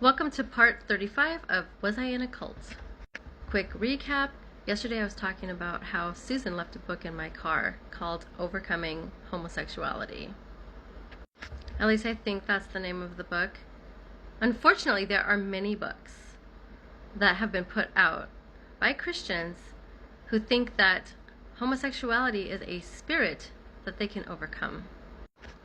Welcome to part 35 of Was I in a Cult? Quick recap. Yesterday I was talking about how Susan left a book in my car called Overcoming Homosexuality. At least I think that's the name of the book. Unfortunately, there are many books that have been put out by Christians who think that homosexuality is a spirit that they can overcome.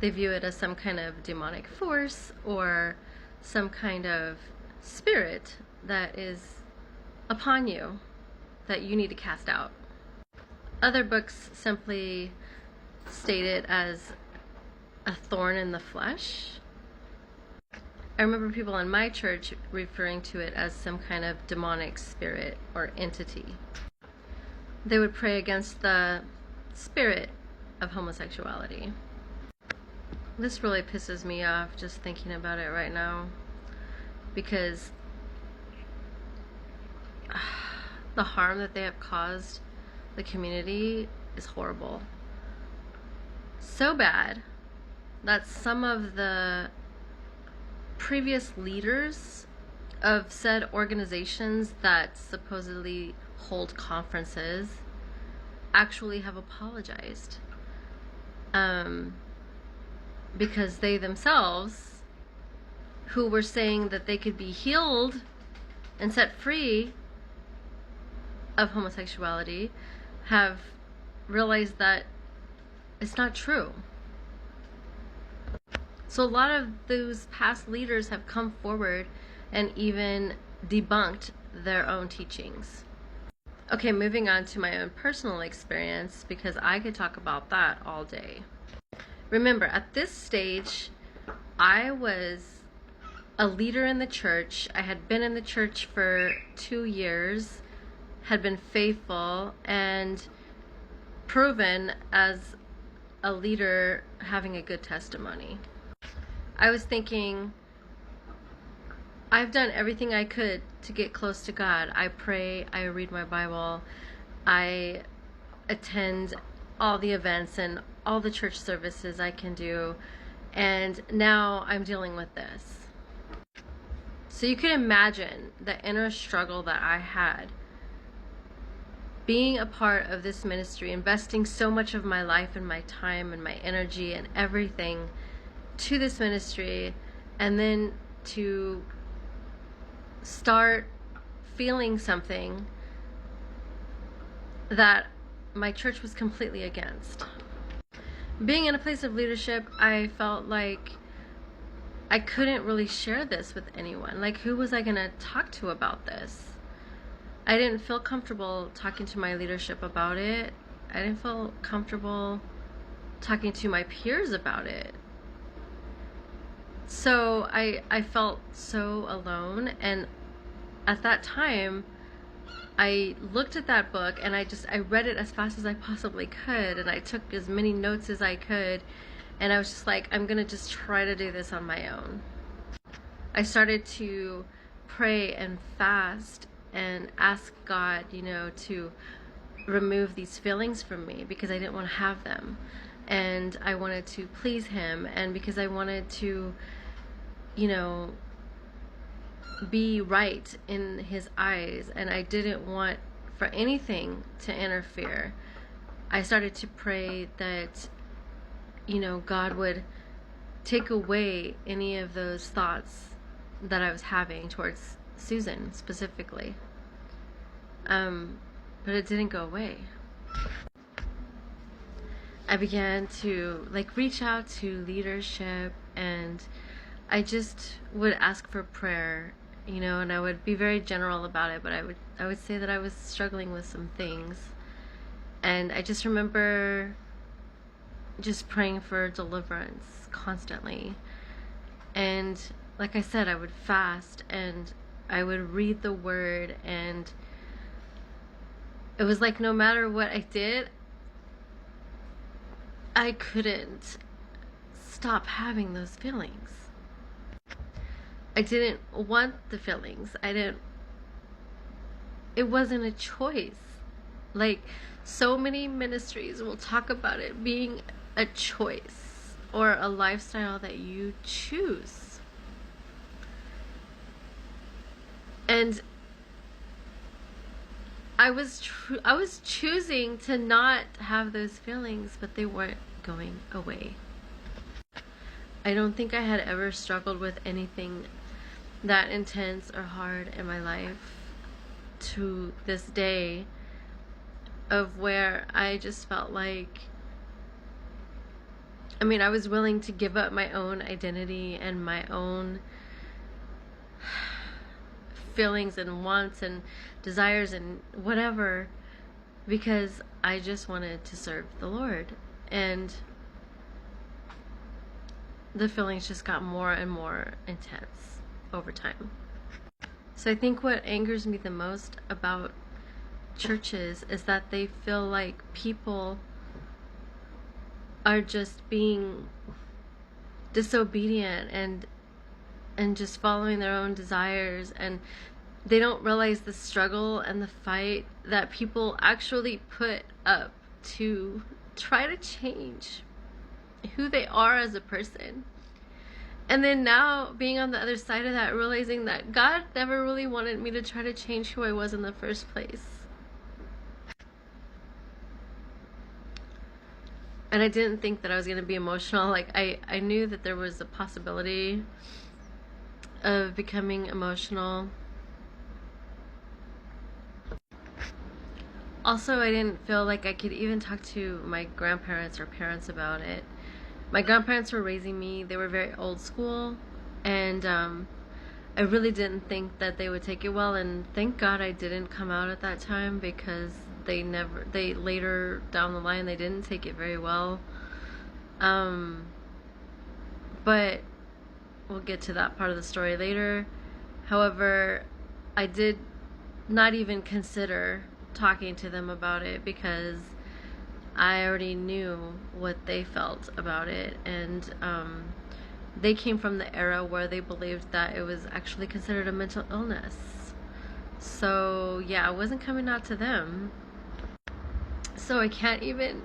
They view it as some kind of demonic force or some kind of spirit that is upon you that you need to cast out. Other books simply state it as a thorn in the flesh. I remember people in my church referring to it as some kind of demonic spirit or entity. They would pray against the spirit of homosexuality. This really pisses me off just thinking about it right now, because the harm that they have caused the community is horrible. So bad that some of the previous leaders of said organizations that supposedly hold conferences actually have apologized. Because they themselves, who were saying that they could be healed and set free of homosexuality, have realized that it's not true. So a lot of those past leaders have come forward and even debunked their own teachings. Okay, moving on to my own personal experience, because I could talk about that all day. Remember, at this stage, I was a leader in the church. I had been in the church for 2 years, had been faithful, and proven as a leader having a good testimony. I was thinking, I've done everything I could to get close to God. I pray, I read my Bible, I attend all the events and all the church services I can do, and now I'm dealing with this. So you can imagine the inner struggle that I had being a part of this ministry, investing so much of my life and my time and my energy and everything to this ministry, and then to start feeling something that my church was completely against. Being in a place of leadership, I felt like I couldn't really share this with anyone. Like, who was I going to talk to about this? I didn't feel comfortable talking to my leadership about it. I didn't feel comfortable talking to my peers about it. So I felt so alone, and at that time I looked at that book and I read it as fast as I possibly could, and I took as many notes as I could, and I was just like, I'm gonna just try to do this on my own. I started to pray and fast and ask God, to remove these feelings from me, because I didn't want to have them, and I wanted to please Him, and because I wanted to, be right in His eyes, and I didn't want for anything to interfere. I started to pray that, God would take away any of those thoughts that I was having towards Susan specifically. But it didn't go away. I began to reach out to leadership, and I just would ask for prayer, and I would be very general about it, but I would say that I was struggling with some things. And I just remember just praying for deliverance constantly. And like I said, I would fast and I would read the word, and it was like no matter what I did, I couldn't stop having those feelings. I didn't want the feelings. It wasn't a choice. Like, so many ministries will talk about it being a choice or a lifestyle that you choose. And I was choosing to not have those feelings, but they weren't going away. I don't think I had ever struggled with anything that intense or hard in my life to this day, of where I just felt like, I was willing to give up my own identity and my own feelings and wants and desires and whatever, because I just wanted to serve the Lord. And the feelings just got more and more intense over time. So I think what angers me the most about churches is that they feel like people are just being disobedient and just following their own desires, and they don't realize the struggle and the fight that people actually put up to try to change who they are as a person. And then now, being on the other side of that, realizing that God never really wanted me to try to change who I was in the first place. And I didn't think that I was going to be emotional. Like, I knew that there was a possibility of becoming emotional. Also, I didn't feel like I could even talk to my grandparents or parents about it. My grandparents were raising me. They were very old school, and I really didn't think that they would take it well, and thank God I didn't come out at that time, because they later down the line, they didn't take it very well. But we'll get to that part of the story later. However, I did not even consider talking to them about it, because I already knew what they felt about it, and they came from the era where they believed that it was actually considered a mental illness. So yeah, I wasn't coming out to them. So I can't even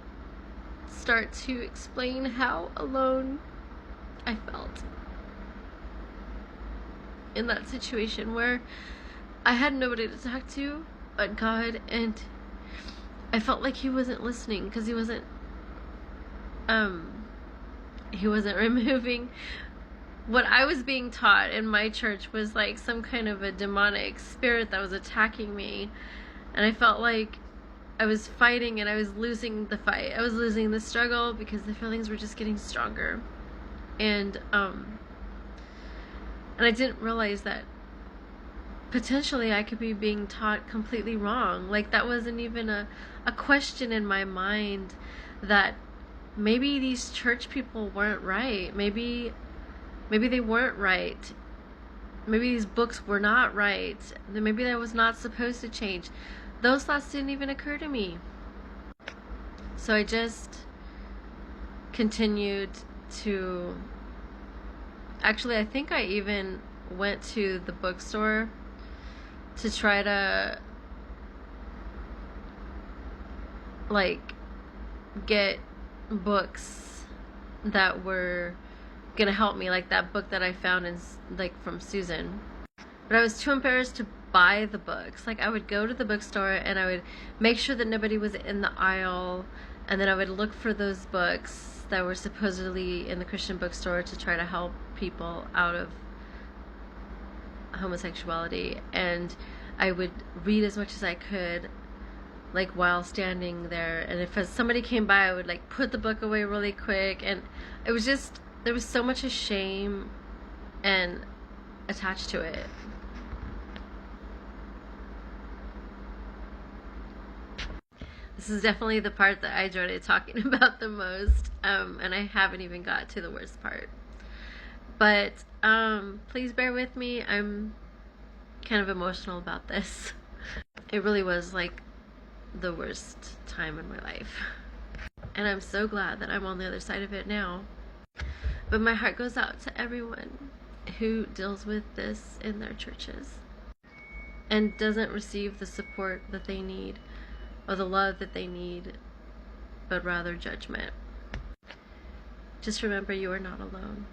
start to explain how alone I felt in that situation, where I had nobody to talk to but God, and I felt like He wasn't listening, because He wasn't removing what I was being taught in my church was like some kind of a demonic spirit that was attacking me. And I felt like I was fighting and I was losing the fight. I was losing the struggle, because the feelings were just getting stronger. And I didn't realize that potentially I could be being taught completely wrong. Like, that wasn't even a question in my mind, that maybe these church people weren't right. Maybe they weren't right. Maybe these books were not right. Maybe that was not supposed to change. Those thoughts didn't even occur to me. So I just continued to... Actually, I think I even went to the bookstore to try to, like, get books that were gonna help me, like that book that I found in, like, from Susan. But I was too embarrassed to buy the books. Like, I would go to the bookstore and I would make sure that nobody was in the aisle, and then I would look for those books that were supposedly in the Christian bookstore to try to help people out of homosexuality, and I would read as much as I could, like, while standing there. And if somebody came by, I would, like, put the book away really quick. And it was just, there was so much shame and attached to it. This is definitely the part that I dreaded talking about the most, and I haven't even got to the worst part. But please bear with me. I'm kind of emotional about this. It really was like the worst time in my life, and I'm so glad that I'm on the other side of it now. But my heart goes out to everyone who deals with this in their churches and doesn't receive the support that they need or the love that they need, but rather judgment. Just remember, you are not alone.